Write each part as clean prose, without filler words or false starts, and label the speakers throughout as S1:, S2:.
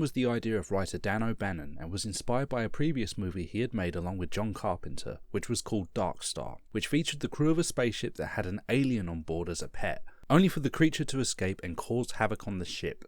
S1: was the idea of writer Dan O'Bannon and was inspired by a previous movie he had made along with John Carpenter, which was called Dark Star, which featured the crew of a spaceship that had an alien on board as a pet, only for the creature to escape and cause havoc on the ship.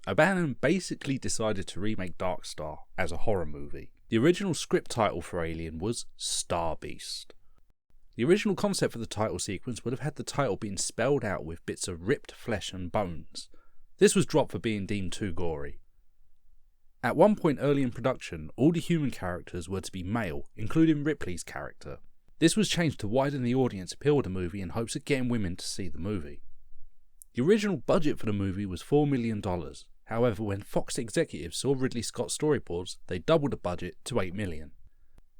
S1: O'Bannon basically decided to remake Dark Star as a horror movie. The original script title for Alien was Star Beast. The original concept for the title sequence would have had the title being spelled out with bits of ripped flesh and bones. This was dropped for being deemed too gory. At one point early in production, all the human characters were to be male, including Ripley's character. This was changed to widen the audience appeal of the movie in hopes of getting women to see the movie. The original budget for the movie was $4 million. However, when Fox executives saw Ridley Scott's storyboards, they doubled the budget to $8 million.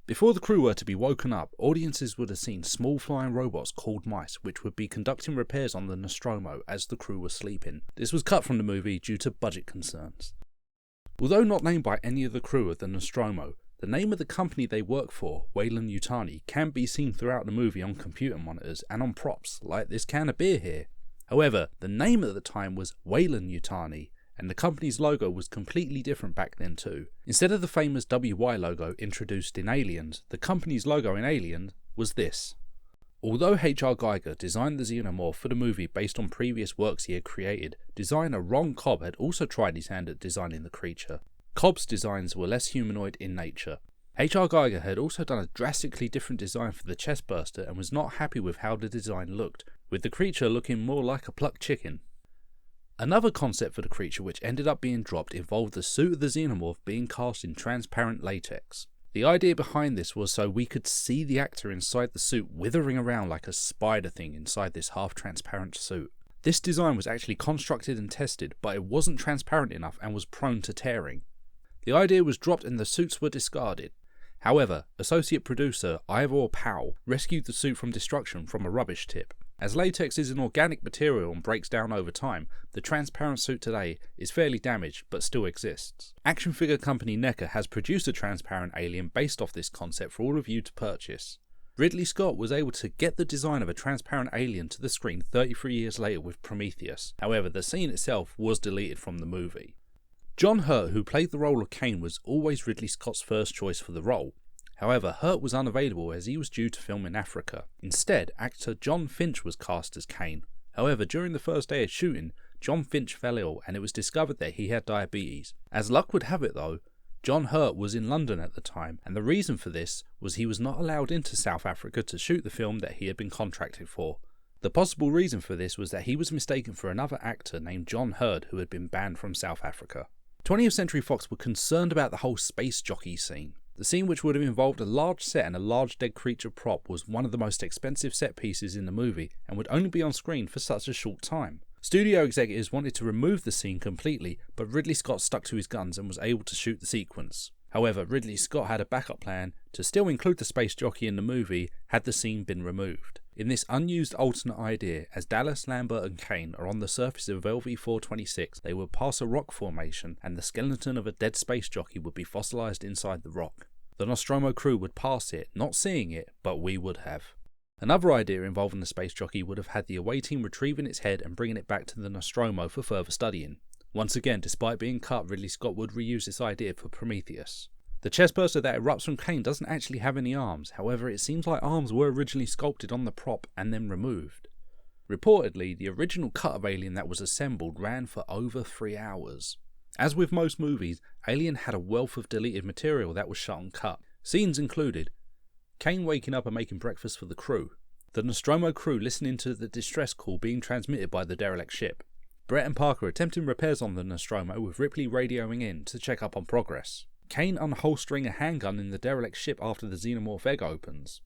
S1: Before the crew were to be woken up, audiences would have seen small flying robots called mice, which would be conducting repairs on the Nostromo as the crew was sleeping. This was cut from the movie due to budget concerns. Although not named by any of the crew of the Nostromo, the name of the company they work for, Weyland-Yutani, can be seen throughout the movie on computer monitors and on props, like this can of beer here. However, the name at the time was Weyland-Yutani, and the company's logo was completely different back then too. Instead of the famous WY logo introduced in Aliens, the company's logo in Alien was this. Although H.R. Giger designed the xenomorph for the movie based on previous works he had created, designer Ron Cobb had also tried his hand at designing the creature. Cobb's designs were less humanoid in nature. H.R. Giger had also done a drastically different design for the chestburster and was not happy with how the design looked, with the creature looking more like a plucked chicken. Another concept for the creature which ended up being dropped involved the suit of the xenomorph being cast in transparent latex. The idea behind this was so we could see the actor inside the suit withering around like a spider thing inside this half-transparent suit. This design was actually constructed and tested, but it wasn't transparent enough and was prone to tearing. The idea was dropped and the suits were discarded. However, associate producer Ivor Powell rescued the suit from destruction from a rubbish tip. As latex is an organic material and breaks down over time, the transparent suit today is fairly damaged but still exists. Action figure company NECA has produced a transparent alien based off this concept for all of you to purchase. Ridley Scott was able to get the design of a transparent alien to the screen 33 years later with Prometheus. However, the scene itself was deleted from the movie. John Hurt, who played the role of Kane, was always Ridley Scott's first choice for the role. However, Hurt was unavailable as he was due to film in Africa. Instead, actor John Finch was cast as Kane. However, during the first day of shooting, John Finch fell ill and it was discovered that he had diabetes. As luck would have it though, John Hurt was in London at the time, and the reason for this was he was not allowed into South Africa to shoot the film that he had been contracted for. The possible reason for this was that he was mistaken for another actor named John Hurd who had been banned from South Africa. 20th Century Fox were concerned about the whole space jockey scene. The scene, which would have involved a large set and a large dead creature prop, was one of the most expensive set pieces in the movie and would only be on screen for such a short time. Studio executives wanted to remove the scene completely, but Ridley Scott stuck to his guns and was able to shoot the sequence. However, Ridley Scott had a backup plan to still include the space jockey in the movie had the scene been removed. In this unused alternate idea, as Dallas, Lambert and Kane are on the surface of LV-426, they would pass a rock formation and the skeleton of a dead space jockey would be fossilized inside the rock. The Nostromo crew would pass it, not seeing it, but we would have. Another idea involving the space jockey would have had the away team retrieving its head and bringing it back to the Nostromo for further studying. Once again, despite being cut, Ridley Scott would reuse this idea for Prometheus. The chestburster that erupts from Kane doesn't actually have any arms, however it seems like arms were originally sculpted on the prop and then removed. Reportedly, the original cut of Alien that was assembled ran for over 3 hours. As with most movies, Alien had a wealth of deleted material that was shot and cut. Scenes included Kane waking up and making breakfast for the crew, the Nostromo crew listening to the distress call being transmitted by the derelict ship, Brett and Parker attempting repairs on the Nostromo with Ripley radioing in to check up on progress, Kane unholstering a handgun in the derelict ship after the xenomorph egg opens,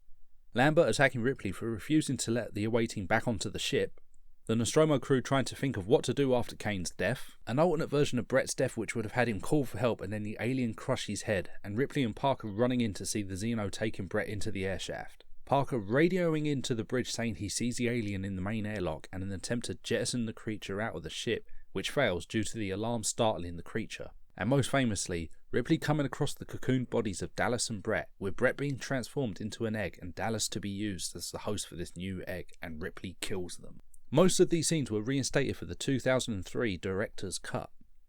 S1: Lambert attacking Ripley for refusing to let the away team back onto the ship, the Nostromo crew trying to think of what to do after Kane's death, an alternate version of Brett's death which would have had him call for help and then the alien crush his head, and Ripley and Parker running in to see the Xeno taking Brett into the airshaft. Parker radioing into the bridge saying he sees the alien in the main airlock and an attempt to jettison the creature out of the ship, which fails due to the alarm startling the creature. And most famously, Ripley coming across the cocooned bodies of Dallas and Brett, with Brett being transformed into an egg and Dallas to be used as the host for this new egg, and Ripley kills them. Most of these scenes were reinstated for the 2003 director's cut.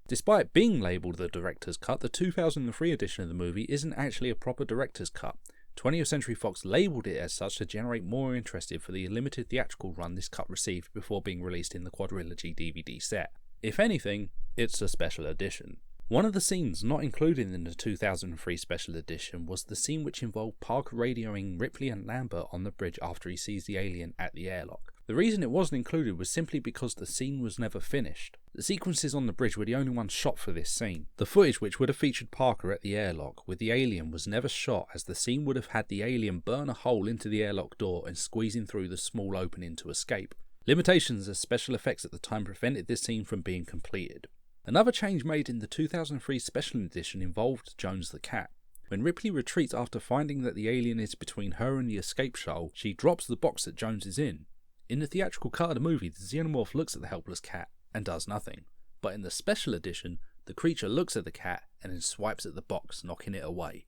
S1: Despite being labelled the director's cut, the 2003 edition of the movie isn't actually a proper director's cut. 20th Century Fox labelled it as such to generate more interest for the limited theatrical run this cut received before being released in the quadrilogy DVD set. If anything, it's a special edition. One of the scenes not included in the 2003 special edition was the scene which involved Parker radioing Ripley and Lambert on the bridge after he sees the alien at the airlock. The reason it wasn't included was simply because the scene was never finished. The sequences on the bridge were the only ones shot for this scene. The footage which would have featured Parker at the airlock with the alien was never shot, as the scene would have had the alien burn a hole into the airlock door and squeezing through the small opening to escape. Limitations as special effects at the time prevented this scene from being completed. Another change made in the 2003 special edition involved Jones the cat. When Ripley retreats after finding that the alien is between her and the escape shuttle, she drops the box that Jones is in. In the theatrical cut of the movie, the xenomorph looks at the helpless cat and does nothing. But in the special edition, the creature looks at the cat and then swipes at the box, knocking it away.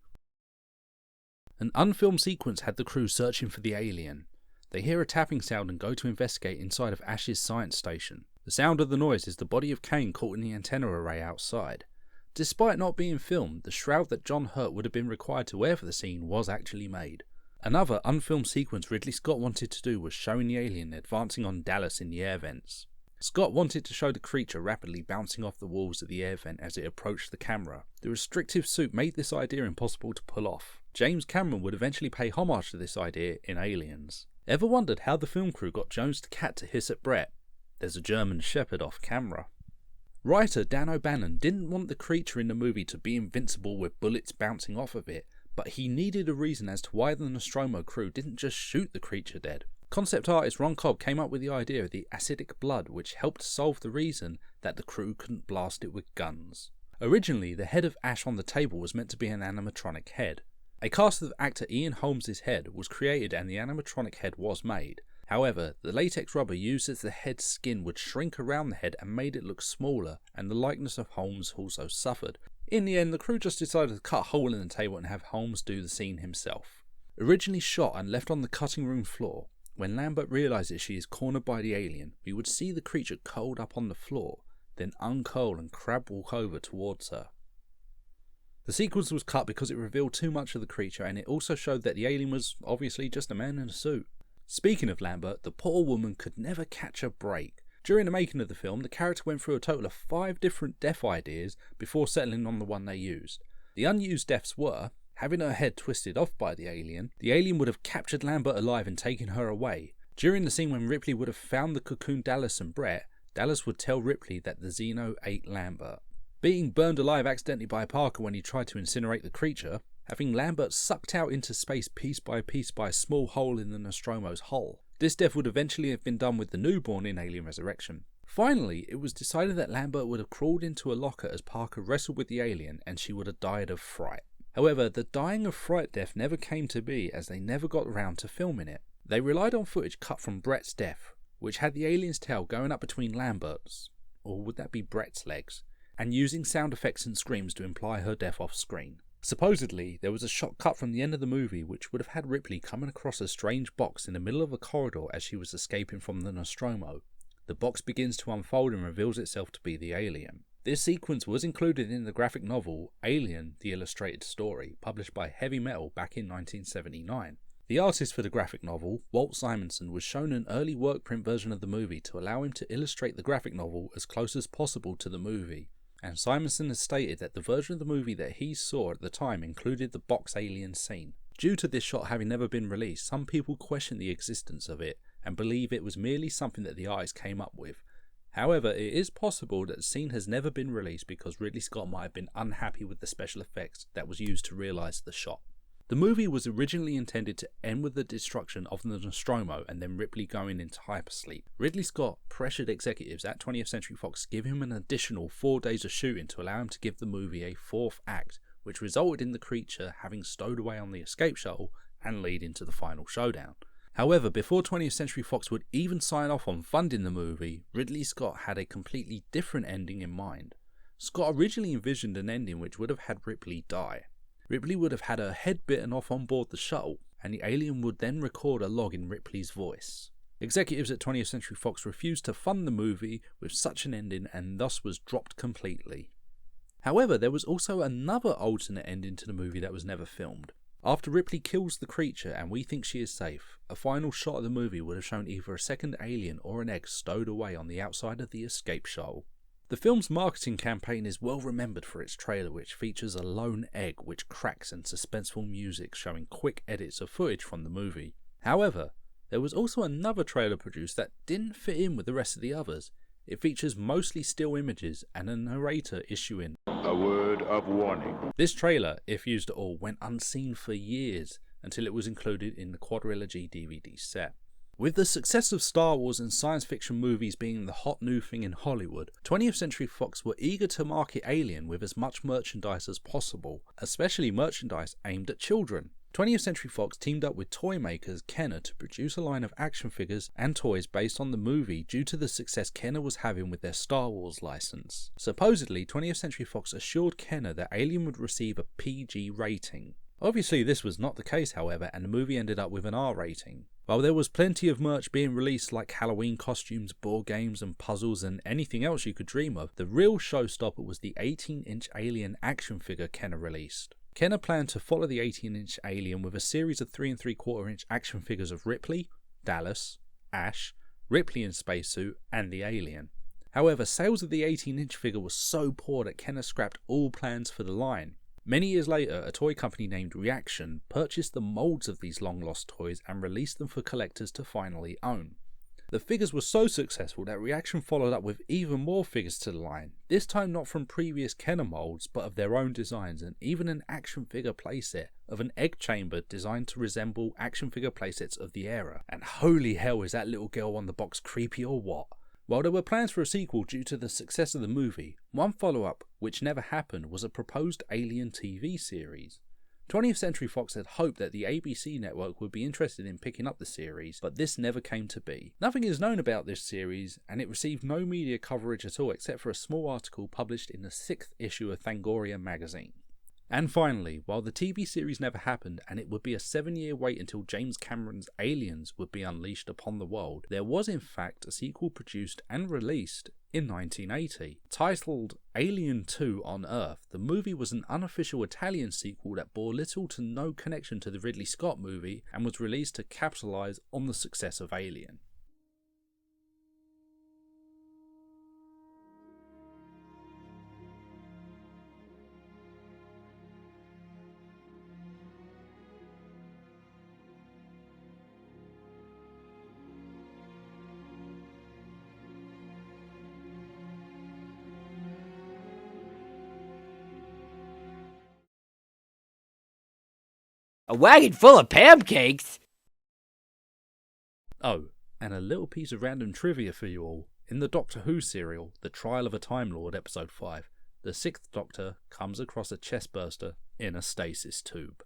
S1: An unfilmed sequence had the crew searching for the alien. They hear a tapping sound and go to investigate inside of Ash's science station. The sound of the noise is the body of Kane caught in the antenna array outside. Despite not being filmed, the shroud that John Hurt would have been required to wear for the scene was actually made. Another unfilmed sequence Ridley Scott wanted to do was showing the alien advancing on Dallas in the air vents. Scott wanted to show the creature rapidly bouncing off the walls of the air vent as it approached the camera. The restrictive suit made this idea impossible to pull off. James Cameron would eventually pay homage to this idea in Aliens. Ever wondered how the film crew got Jones the cat to hiss at Brett? There's a German Shepherd off camera. Writer Dan O'Bannon didn't want the creature in the movie to be invincible with bullets bouncing off of it, but he needed a reason as to why the Nostromo crew didn't just shoot the creature dead. Concept artist Ron Cobb came up with the idea of the acidic blood, which helped solve the reason that the crew couldn't blast it with guns. Originally, the head of Ash on the table was meant to be an animatronic head. A cast of actor Ian Holmes' head was created and the animatronic head was made. However, the latex rubber used as the head's skin would shrink around the head and made it look smaller, and the likeness of Holmes also suffered. In the end, the crew just decided to cut a hole in the table and have Holmes do the scene himself. Originally shot and left on the cutting room floor, when Lambert realises she is cornered by the alien, we would see the creature curled up on the floor, then uncurl and crab walk over towards her. The sequence was cut because it revealed too much of the creature, and it also showed that the alien was obviously just a man in a suit. Speaking of Lambert, the poor woman could never catch a break. During the making of the film, the character went through a total of 5 different death ideas before settling on the one they used. The unused deaths were having her head twisted off by the alien would have captured Lambert alive and taken her away. During the scene when Ripley would have found the cocoon Dallas and Brett, Dallas would tell Ripley that the Xeno ate Lambert. Being burned alive accidentally by Parker when he tried to incinerate the creature, having Lambert sucked out into space piece by a small hole in the Nostromo's hull. This death would eventually have been done with the newborn in Alien Resurrection. Finally, it was decided that Lambert would have crawled into a locker as Parker wrestled with the alien and she would have died of fright. However, the dying of fright death never came to be, as they never got around to filming it. They relied on footage cut from Brett's death, which had the alien's tail going up between Lambert's, or would that be Brett's legs, and using sound effects and screams to imply her death off screen. Supposedly, there was a shot cut from the end of the movie which would have had Ripley coming across a strange box in the middle of a corridor as she was escaping from the Nostromo. The box begins to unfold and reveals itself to be the alien. This sequence was included in the graphic novel Alien, the Illustrated Story, published by Heavy Metal back in 1979. The artist for the graphic novel, Walt Simonson, was shown an early work print version of the movie to allow him to illustrate the graphic novel as close as possible to the movie. And Simonson has stated that the version of the movie that he saw at the time included the box alien scene. Due to this shot having never been released, some people question the existence of it and believe it was merely something that the artist came up with. However, it is possible that the scene has never been released because Ridley Scott might have been unhappy with the special effects that was used to realise the shot. The movie was originally intended to end with the destruction of the Nostromo and then Ripley going into hypersleep. Ridley Scott pressured executives at 20th Century Fox to give him an additional 4 days of shooting to allow him to give the movie a 4th act, which resulted in the creature having stowed away on the escape shuttle and leading to the final showdown. However, before 20th Century Fox would even sign off on funding the movie, Ridley Scott had a completely different ending in mind. Scott originally envisioned an ending which would have had Ripley die. Ripley would have had her head bitten off on board the shuttle, and the alien would then record a log in Ripley's voice. Executives at 20th Century Fox refused to fund the movie with such an ending and thus was dropped completely. However, there was also another alternate ending to the movie that was never filmed. After Ripley kills the creature and we think she is safe, a final shot of the movie would have shown either a second alien or an egg stowed away on the outside of the escape shuttle. The film's marketing campaign is well remembered for its trailer, which features a lone egg which cracks and suspenseful music showing quick edits of footage from the movie. However, there was also another trailer produced that didn't fit in with the rest of the others. It features mostly still images and a narrator issuing
S2: a word of warning.
S1: This trailer, if used at all, went unseen for years until it was included in the Quadrilogy DVD set. With the success of Star Wars and science fiction movies being the hot new thing in Hollywood, 20th Century Fox were eager to market Alien with as much merchandise as possible, especially merchandise aimed at children. 20th Century Fox teamed up with toy makers Kenner to produce a line of action figures and toys based on the movie due to the success Kenner was having with their Star Wars license. Supposedly, 20th Century Fox assured Kenner that Alien would receive a PG rating. Obviously this was not the case, however, and the movie ended up with an R rating. While there was plenty of merch being released like Halloween costumes, board games and puzzles and anything else you could dream of, the real showstopper was the 18-inch Alien action figure Kenner released. Kenner planned to follow the 18-inch Alien with a series of 3 3/4-inch action figures of Ripley, Dallas, Ash, Ripley in spacesuit, and the Alien. However, sales of the 18-inch figure were so poor that Kenner scrapped all plans for the line. Many years later, a toy company named Reaction purchased the molds of these long-lost toys and released them for collectors to finally own. The figures were so successful that Reaction followed up with even more figures to the line, this time not from previous Kenner molds but of their own designs, and even an action figure playset of an egg chamber designed to resemble action figure playsets of the era. And holy hell, is that little girl on the box creepy or what? While there were plans for a sequel due to the success of the movie, one follow-up, which never happened, was a proposed Alien TV series. 20th Century Fox had hoped that the ABC network would be interested in picking up the series, but this never came to be. Nothing is known about this series, and it received no media coverage at all except for a small article published in the 6th issue of Fangoria magazine. And finally, while the TV series never happened and it would be a 7-year wait until James Cameron's Aliens would be unleashed upon the world, there was in fact a sequel produced and released in 1980. Titled Alien 2 on Earth, the movie was an unofficial Italian sequel that bore little to no connection to the Ridley Scott movie and was released to capitalise on the success of Alien.
S3: A wagon full of pancakes?
S1: Oh, and a little piece of random trivia for you all. In the Doctor Who serial, The Trial of a Time Lord, episode 5, the 6th Doctor comes across a chestburster in a stasis tube.